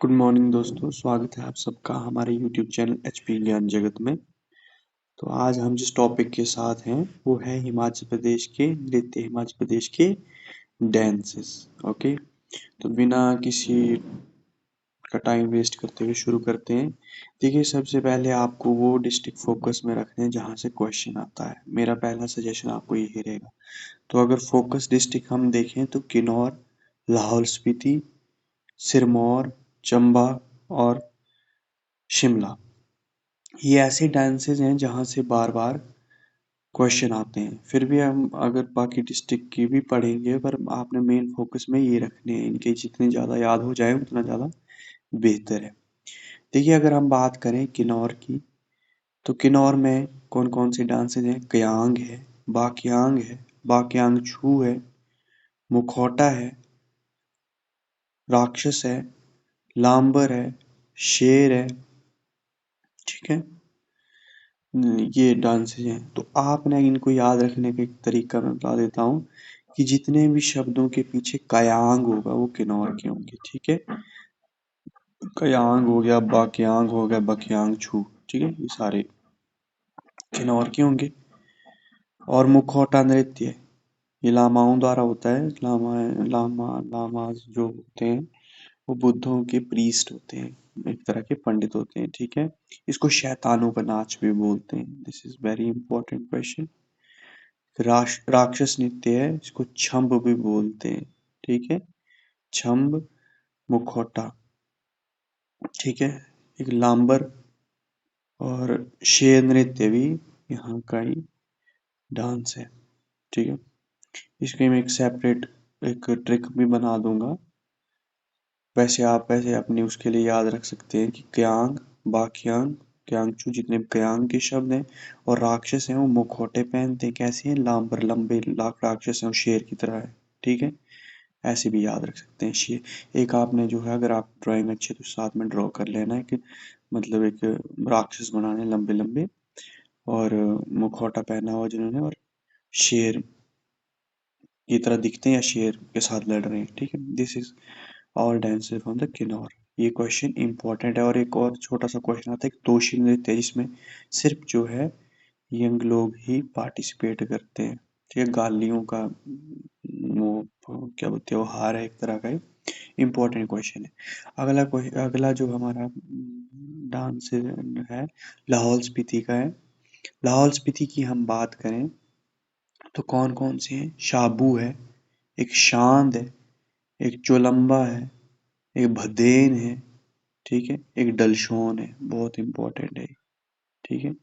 Good morning दोस्तों, स्वागत है आप सबका हमारे यूट्यूब चैनल एचपी ज्ञान जगत में। तो आज हम जिस टॉपिक के साथ हैं वो है हिमाचल प्रदेश के नृत्य, हिमाचल प्रदेश के डांसेस। ओके, तो बिना किसी का टाइम वेस्ट करते हुए शुरू करते हैं। देखिए, सबसे पहले आपको वो डिस्ट्रिक्ट फोकस में रखना है जहाँ से क्वेश्चन आता है। मेरा पहला सजेशन आपको यही रहेगा। तो अगर फोकस डिस्ट्रिक्ट हम देखें तो किन्नौर, लाहौल स्पीति, सिरमौर, चंबा और शिमला, ये ऐसे डांसेस हैं जहाँ से बार बार क्वेश्चन आते हैं। फिर भी हम अगर बाकी डिस्ट्रिक्ट की भी पढ़ेंगे, पर आपने मेन फोकस में ये रखने हैं। इनके जितने ज़्यादा याद हो जाए उतना ज़्यादा बेहतर है। देखिए, अगर हम बात करें किन्नौर की, तो किन्नौर में कौन कौन से डांसेस हैं? कयांग है, बाकयांग है, बाकयांग छू है, मुखौटा है, राक्षस है, लांबर है, शेर है। ठीक है, ये डांसेस हैं। तो आपने इनको याद रखने का एक तरीका मैं बता देता हूँ कि जितने भी शब्दों के पीछे कयांग होगा वो किन्नौर के होंगे। ठीक है, कयांग हो गया, बाकयांग हो गया, बकयांग छू, ठीक है, ये सारे किन्नौर के होंगे। और मुखौटा नृत्य ये लामाओं द्वारा होता है। लामा जो होते हैं वो बुद्धों के प्रीस्ट होते हैं, एक तरह के पंडित होते हैं। ठीक है, इसको शैतानों का नाच भी बोलते हैं। This is very important question. राक्षस नृत्य है, इसको छंब भी बोलते हैं। ठीक है, छंब, मुखौटा, ठीक है, एक लांबर और शेर नृत्य भी यहाँ का ही डांस है। ठीक है, इसके मैं एक सेपरेट एक ट्रिक भी बना दूंगा। वैसे आप वैसे अपने उसके लिए याद रख सकते हैं कि क्यांग, बाक्यांग, क्यांगचू, जितने भी क्यांग के शब्द हैं और राक्षस हैं वो मुखौटे पहनते हैं। कैसे हैं? लांबर, लंबे लाख राक्षस हैं और शेर की तरह है। ठीक है, ऐसे भी याद रख सकते हैं। शेर एक आपने जो है, अगर आप ड्राइंग अच्छे तो साथ में ड्रॉ कर लेना है कि मतलब एक राक्षस बनाने लंबे लंबे और मुखौटा पहना हुआ जिन्होंने, और शेर की तरह दिखते हैं या शेर के साथ लड़ रहे हैं। ठीक है, this is all dances from the Kinnaur. ये क्वेश्चन इंपॉर्टेंट है। और एक और छोटा सा क्वेश्चन आता है कि तोशी नृत्य, जिसमें सिर्फ जो है यंग लोग ही पार्टिसिपेट करते हैं। ठीक है, गालियों का वो क्या बोलते हैं, त्योहार है एक तरह का। इम्पोर्टेंट क्वेश्चन है। अगला जो हमारा डांस है लाहौल स्पीति का है। लाहौल स्पीति की हम बात करें तो कौन कौन से हैं? शाबू है, एक शांद है, एक चोलम्बा है, एक भदेन है, ठीक है, एक डलशोन है। बहुत इंपॉर्टेंट है। ठीक है,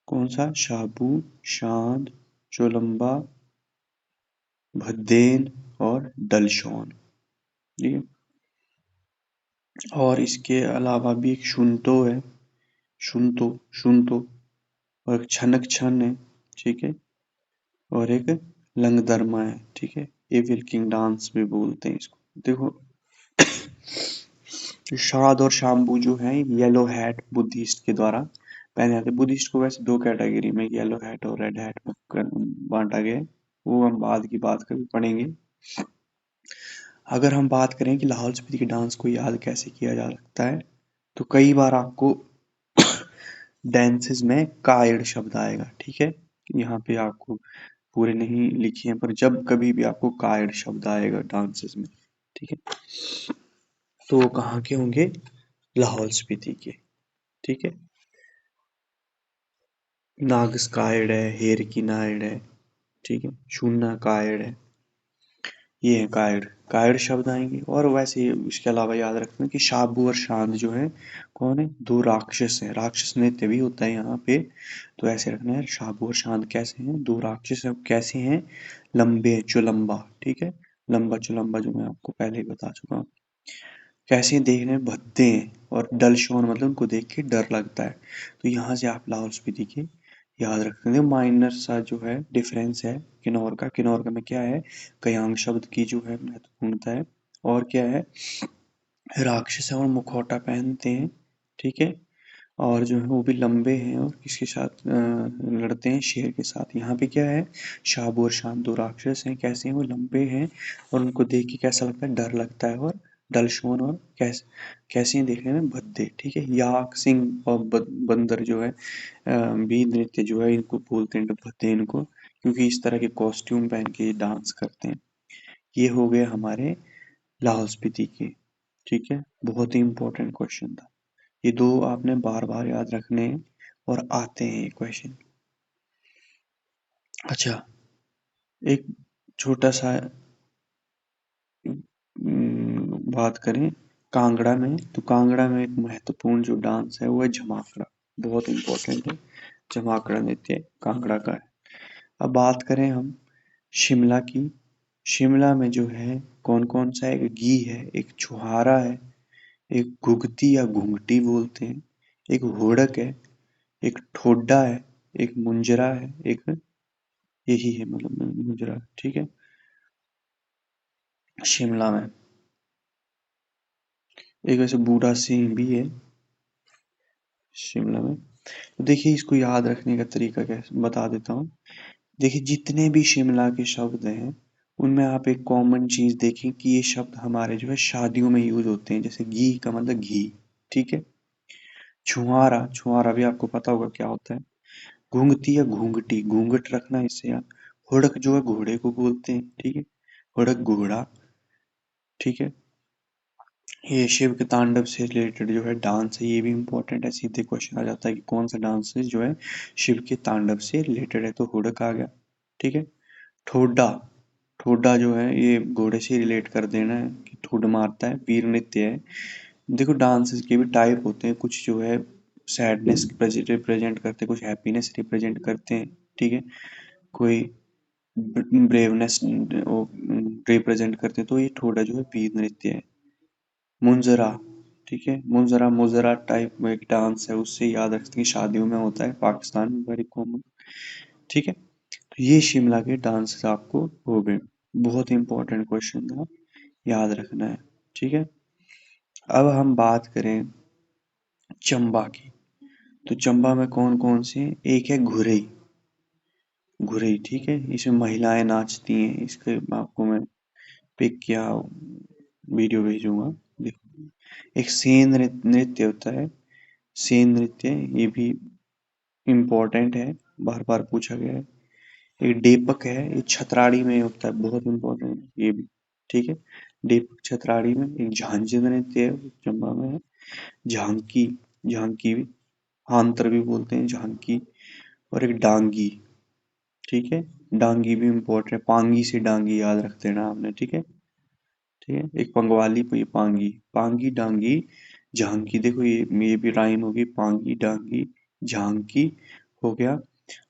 कौन सा? शाबू, शांद, चोलम्बा, भदेन और डलशोन। ठीक है, और इसके अलावा भी एक शुनतो है, शुनतो, शुनतो, और एक छनक छन है। ठीक है, और एक लंगदरमा है। ठीक है, ये विल्किंग डांस भी बोलते हैं इसको। देखो, शाद और शाम्बू जो है येलो हैट बुद्धिस्ट के द्वारा पहने जाते हैं। बुद्धिस्ट को वैसे दो कैटेगरी में, येलो हैट और रेड हैट में बांटा गया है। वो हम बाद की बात कभी पढ़ेंगे। अगर हम बात करें कि लाहौल स्पीति के डांस को याद कैसे किया जा सकता है, तो कई बार आपको डांसेस में कायड़ शब्द आएगा। ठीक है, यहाँ पे आपको पूरे नहीं लिखे हैं, पर जब कभी भी आपको कायड़ शब्द आएगा डांसेस में, ठीक है, तो वो कहाँ के होंगे? लाहौल स्पीति के। ठीक है, नागस कायड़ है, हेर की नायड़ है, ठीक है, शून्ना कायड़ है, ये है कायड़। कायड़ शब्द आएंगे। और वैसे ही इसके अलावा याद रखना कि शाबू और शांत जो है कौन है? दो राक्षस हैं। राक्षस नृत्य भी होता है यहाँ पे, तो ऐसे रखना है। शाबू और शांत कैसे हैं? दो राक्षस हैं। कैसे हैं? लंबे, चुलम्बा। ठीक है, लंबा चुलम्बा जो मैं आपको पहले ही बता चुका हूँ। कैसे हैं? देखने में भद्दे हैं। और डल शोन मतलब उनको देख के डर लगता है। तो यहाँ से आप लाहौल स्पीति के याद रखते हैं। माइनर सा जो है डिफरेंस है किन्नौर का। किन्नौर का में क्या है? कयांग शब्द की जो है महत्वपूर्णता है। और क्या है? राक्षस है और मुखौटा पहनते हैं। ठीक है, और जो है वो भी लंबे हैं और किसके साथ लड़ते हैं? शेर के साथ। यहाँ पे क्या है? शाबू और शांत दो राक्षस हैं। कैसे हैं? वो लंबे हैं और उनको देख के कैसा लगता है? डर लगता है और डलशोन और कैसे हैं देखने में भद्दे, ठीक है। याक सिंह और बंदर जो है भी नृत्य जो है इनको बोलते हैं भद्दे इनको, क्योंकि इस तरह के कॉस्ट्यूम पहन के ये डांस करते हैं। ये हो गए हमारे लाहौल स्पीति के, ठीक है। बहुत ही इंपॉर्टेंट क्वेश्चन था ये, दो आपने बार बार याद रखने हैं और आते हैं ये क्वेश्चन। अच्छा, एक छोटा सा बात करें कांगड़ा में, तो कांगड़ा में एक महत्वपूर्ण जो डांस है वो है झमाकड़ा, बहुत इंपॉर्टेंट है। झमाकड़ा नृत्य कांगड़ा का है। अब बात करें हम शिमला की, शिमला में जो है कौन कौन सा, एक गी है, एक छुहारा है, एक घुघती या घुंघटी बोलते हैं, एक होड़क है, एक ठोडा है, एक मुंजरा है, एक यही है मतलब मुंजरा, ठीक है। शिमला में एक वैसे बूढ़ा सिंह भी है शिमला में। तो देखिए इसको याद रखने का तरीका कैसे बता देता हूँ। देखिए जितने भी शिमला के शब्द हैं उनमें आप एक कॉमन चीज देखें कि ये शब्द हमारे जो है शादियों में यूज होते हैं, जैसे घी का मतलब घी, ठीक है। छुआरा, छुआरा भी आपको पता होगा क्या होता है। घूंघती या घूंघटी, घूंघट रखना इससे याद। हुड़क जो है घोड़े को बोलते हैं, ठीक है। हुड़क घोड़ा, ठीक है। ये शिव के तांडव से रिलेटेड जो है डांस है, ये भी इम्पोर्टेंट है, सीधे क्वेश्चन आ जाता है कि कौन सा डांस है जो है शिव के तांडव से रिलेटेड है, तो हुड़क आ गया, ठीक है। ठोडा, ठोडा जो है ये घोड़े से रिलेट कर देना है कि ठुड मारता है, वीर नृत्य है। देखो डांसेस के भी टाइप होते हैं, कुछ जो है सैडनेस रिप्रेजेंट करते हैं, कुछ हैप्पीनेस रिप्रेजेंट करते हैं, ठीक है। कोई ब्रेवनेस रिप्रेजेंट करते हैं, तो ये ठोडा जो है वीर नृत्य है। मुंजरा, ठीक है। मुंजरा मुजरा टाइप में एक डांस है, उससे याद रखते हैं शादियों में होता है पाकिस्तान में, वेरी कॉमन, ठीक है। तो ये शिमला के डांस आपको हो गए, बहुत इंपॉर्टेंट क्वेश्चन था, याद रखना है, ठीक है। अब हम बात करें चंबा की, तो चंबा में कौन कौन से, एक है घुरई, घुरई, ठीक है। इसमें महिलाएं नाचती हैं, इसके आपको मैं पिक या वीडियो भेजूंगा, देखो। एक सेन नृत्य होता है, सेन नृत्य, ये भी इम्पोर्टेंट है, बार बार पूछा गया है। एक डेपक है, ये छतराड़ी में होता है, बहुत इम्पोर्टेंट है ये भी, ठीक है। डेपक छतराड़ी में। एक झांझ नृत्य है, चंबा में है। झांकी, झांकी भी, आंतर भी बोलते हैं झांकी। और एक डांगी, ठीक है। डांगी भी इम्पोर्टेंट है, पांगी से डांगी याद रख देना आपने, ठीक है, ठीक है। एक पंगवाली पे ये पांगी, पांगी डांगी झांकी, देखो ये भी राइम होगी, पांगी डांगी झांकी हो गया।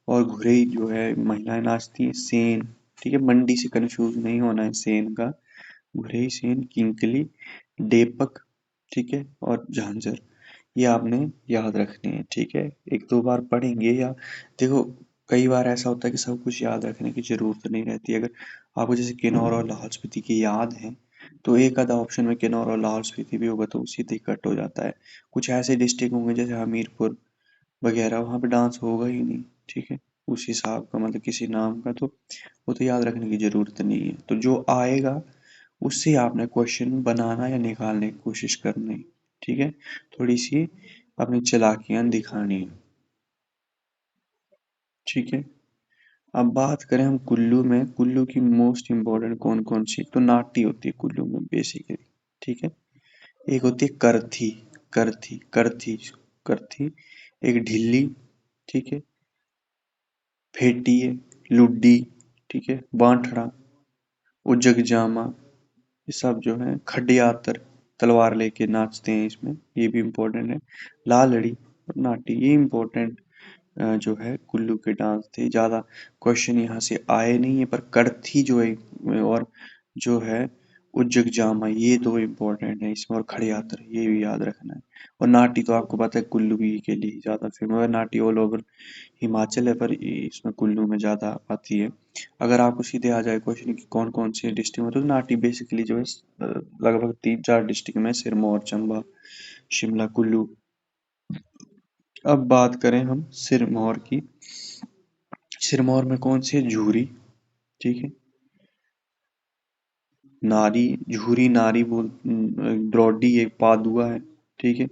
और घुरई जो है महिलाएं नाचती हैं, सेन, ठीक है, मंडी से कंफ्यूज नहीं होना है सेन का। घुरई, सेन, किंकली, डेपक, ठीक है, और झांझर, ये आपने याद रखने हैं, ठीक है। एक दो बार पढ़ेंगे या देखो, कई बार ऐसा होता है कि सब कुछ याद रखने की जरूरत नहीं रहती। अगर आपको जैसे किन्नौर और लाहौल स्पीति की याद है, तो एक आधा ऑप्शन में किन्नौर और लाहौल स्पीति भी होगा तो सीधे कट हो जाता है। कुछ ऐसे डिस्ट्रिक्ट होंगे जैसे हमीरपुर वगैरह, वहाँ पे डांस होगा ही नहीं, ठीक है, उस हिसाब का मतलब किसी नाम का, तो वो तो याद रखने की जरूरत नहीं है। तो जो आएगा उससे आपने क्वेश्चन बनाना या निकालने की कोशिश करनी, ठीक है। थोड़ी सी अपनी चालाकियां दिखानी है, ठीक है। अब बात करें हम कुल्लू में, कुल्लू की मोस्ट इम्पोर्टेंट कौन कौन सी, तो नाटी होती है कुल्लू में बेसिकली, ठीक है। एक होती है करथी, करथी करथी करथी। एक ढिल्ली, ठीक है। फेटी है, लुड्डी, ठीक है, बांठड़ा, उजग जामा, ये सब जो है। खडियातर, तलवार लेके नाचते हैं इसमें, ये भी इम्पोर्टेंट है। लालड़ी और नाटी, ये इम्पोर्टेंट जो है कुल्लू के डांस थे। ज़्यादा क्वेश्चन यहाँ से आए नहीं है, पर कड़थी जो है और जो है उज्जग जामा, ये दो इम्पोर्टेंट है इसमें, और खड़ियातर ये भी याद रखना है। और नाटी तो आपको पता है कुल्लू ही के लिए ज़्यादा फेमस है, नाटी ऑल ओवर हिमाचल है, पर इसमें कुल्लू में ज़्यादा आती है। अगर आपको सीधे आ जाए क्वेश्चन कि कौन कौन से डिस्ट्रिक्ट में, तो नाटी बेसिकली जो है लगभग 3-4 डिस्ट्रिक्ट में, सिरमौर, चंबा, शिमला, कुल्लू। अब बात करें हम सिरमौर की, सिरमौर में कौन सी है, झूरी, ठीक है। नारी, झूरी नारी बोल, द्रौडी एक पादुआ है, ठीक है।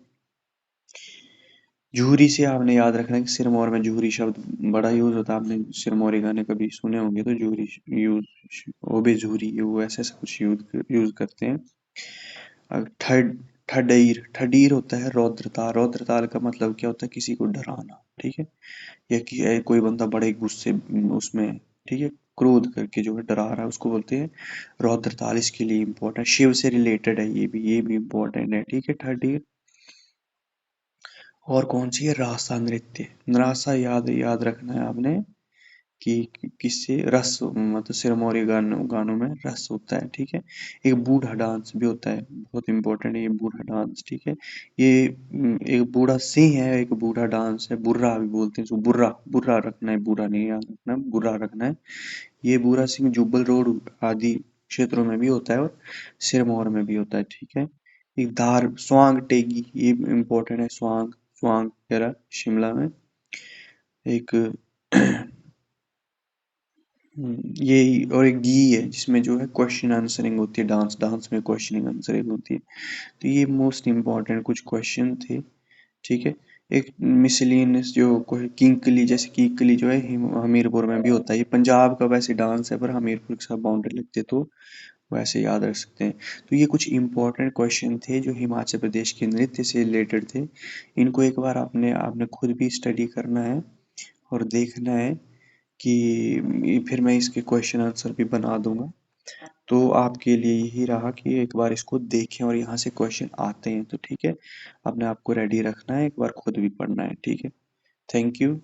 झूरी से आपने याद रखना है कि सिरमौर में झूरी शब्द बड़ा यूज होता है, आपने सिरमौरी गाने कभी सुने होंगे तो झूरी यूज, ओबे झूरी, वो ऐसे ऐसा कुछ यूज यूज करते हैं। ठड ठडईर, ठडीर होता है रौद्रताल, रौद्रताल का मतलब क्या होता है, किसी को डराना, ठीक है। या कि कोई बंदा बड़े गुस्से उसमें, ठीक है, क्रोध करके जो है डरा रहा है, उसको बोलते हैं रौद्रताल। इसके लिए इम्पोर्टेंट, शिव से रिलेटेड है ये भी इम्पोर्टेंट है, ठीक है। थर्ड, और कौन सी है, रासा नृत्य, रासा याद याद रखना है आपने कि किससे रस, मतलब सिरमौरी गानों में रस होता है, ठीक है। एक बूढ़ा डांस भी होता है, बहुत इंपॉर्टेंट है ये बूढ़ा डांस, ठीक है। ये एक बूढ़ा सिंह है, एक बूढ़ा डांस है, बुर्रा भी बोलते हैं इसको, बुर्रा बुर्रा रखना है, बुरा नहीं याद रखना, बुर्रा रखना है। ये बूढ़ा सिंह जुब्बल रोड आदि क्षेत्रों में भी होता है और सिरमौर में भी होता है, ठीक है। एक धार, स्वांग टेगी, ये इम्पोर्टेंट है, स्वांग, स्वांग वगैरह शिमला में। एक यही, और एक गी है जिसमें जो है क्वेश्चन आंसरिंग होती है, डांस डांस में क्वेश्चनिंग आंसरिंग होती है। तो ये मोस्ट इम्पॉर्टेंट कुछ क्वेश्चन थे, ठीक है। एक मिसलिनियस जो किंकली, जैसे किंकली जो है हमीरपुर में भी होता है, ये पंजाब का वैसे डांस है पर हमीरपुर के साथ बाउंड्री लगती है, तो वैसे याद रख सकते हैं। तो ये कुछ इम्पोर्टेंट क्वेश्चन थे जो हिमाचल प्रदेश के नृत्य से रिलेटेड थे। इनको एक बार आपने आपने खुद भी स्टडी करना है और देखना है कि फिर मैं इसके क्वेश्चन आंसर भी बना दूंगा। तो आपके लिए यही रहा कि एक बार इसको देखें और यहाँ से क्वेश्चन आते हैं तो ठीक है, अपने आप को रेडी रखना है, एक बार खुद भी पढ़ना है, ठीक है। Thank you.